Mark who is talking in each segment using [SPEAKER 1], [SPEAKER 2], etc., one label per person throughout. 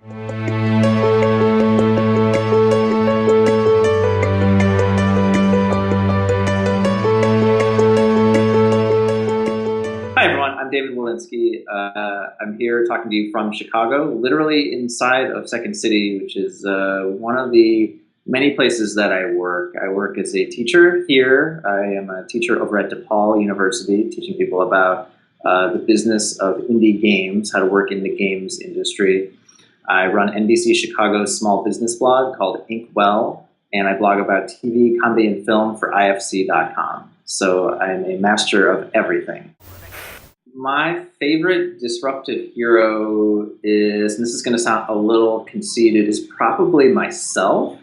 [SPEAKER 1] Hi everyone, I'm David Wolinsky. I'm here talking to you from Chicago, literally inside of Second City, which is one of the many places that I work. I work as a teacher here. I am a teacher over at DePaul University, teaching people about the business of indie games, how to work in the games industry. I run NBC Chicago's small business blog called Inkwell, and I blog about TV, comedy, and film for IFC.com. So I'm a master of everything. My favorite disruptive hero is, and this is going to sound a little conceited, is probably myself.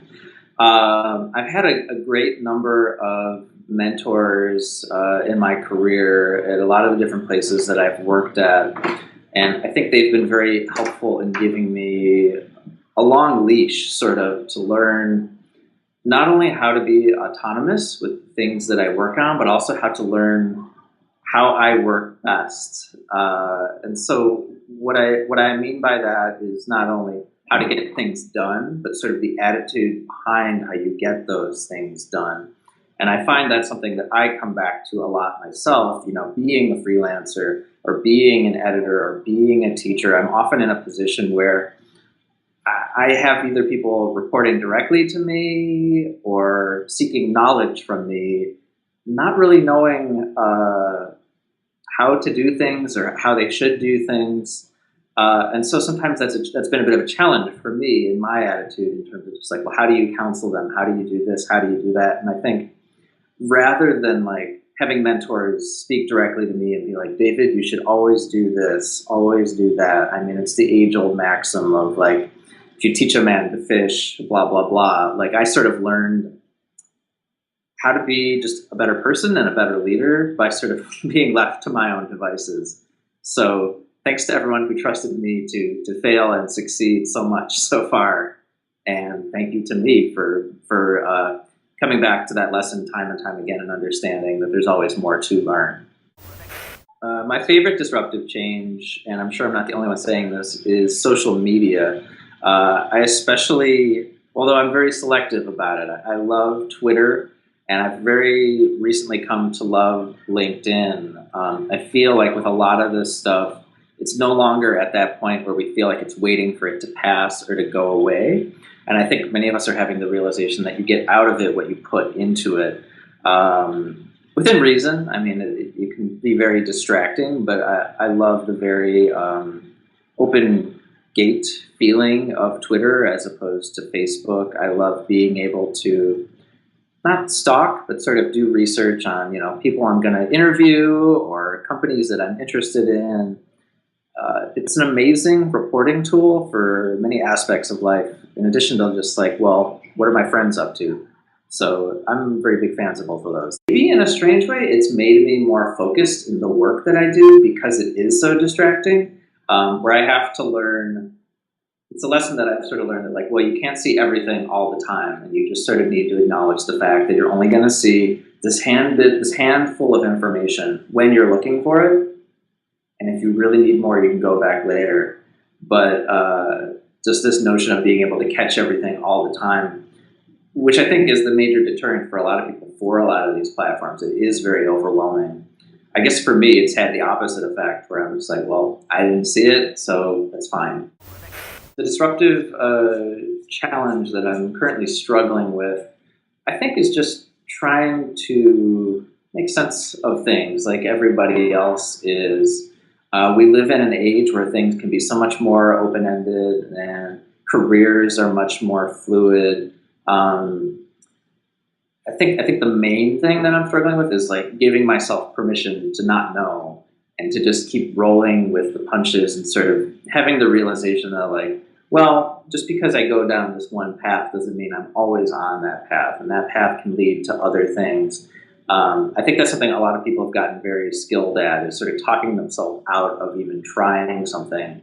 [SPEAKER 1] I've had a great number of mentors in my career at a lot of the different places that I've worked at, and I think they've been very helpful in giving me a long leash, sort of, to learn not only how to be autonomous with things that I work on, but also how to learn how I work best. And so what I mean by that is not only how to get things done, but sort of the attitude behind how you get those things done. And I find that's something that I come back to a lot myself, being a freelancer or being an editor or being a teacher. I'm often in a position where I have either people reporting directly to me or seeking knowledge from me, not really knowing how to do things or how they should do things. And so sometimes that's been a bit of a challenge for me in my attitude in terms of just like, well, how do you counsel them? How do you do this? How do you do that? And I think rather than like having mentors speak directly to me and be like, David, you should always do this, always do that. I mean, it's the age-old maxim of like, if you teach a man to fish, blah, blah, blah. Like I sort of learned how to be just a better person and a better leader by sort of being left to my own devices. So thanks to everyone who trusted me to fail and succeed so much so far. And thank you to me for coming back to that lesson time and time again and understanding that there's always more to learn. My favorite disruptive change, and I'm sure I'm not the only one saying this, is social media. I especially, although I'm very selective about it, I love Twitter. And I've very recently come to love LinkedIn. I feel like with a lot of this stuff, it's no longer at that point where we feel like it's waiting for it to pass or to go away. And I think many of us are having the realization that you get out of it what you put into it. Within reason. I mean, it can be very distracting, but I love the very open gate feeling of Twitter as opposed to Facebook. I love being able to not stalk, but sort of do research on, people I'm going to interview or companies that I'm interested in. It's an amazing reporting tool for many aspects of life, in addition to just like, well, what are my friends up to? So I'm very big fans of both of those. Maybe in a strange way, it's made me more focused in the work that I do because it is so distracting, where I have to learn. It's a lesson that I've sort of learned that like, well, you can't see everything all the time, and you just sort of need to acknowledge the fact that you're only going to see this handful of information when you're looking for it. And if you really need more, you can go back later. But just this notion of being able to catch everything all the time, which I think is the major deterrent for a lot of people for a lot of these platforms. It is very overwhelming. I guess for me, it's had the opposite effect where I'm just like, well, I didn't see it, so that's fine. The disruptive challenge that I'm currently struggling with, I think, is just trying to make sense of things like everybody else is. We live in an age where things can be so much more open-ended and careers are much more fluid. I think the main thing that I'm struggling with is like giving myself permission to not know and to just keep rolling with the punches and sort of having the realization that like, well, just because I go down this one path doesn't mean I'm always on that path, and that path can lead to other things. I think that's something a lot of people have gotten very skilled at, is sort of talking themselves out of even trying something.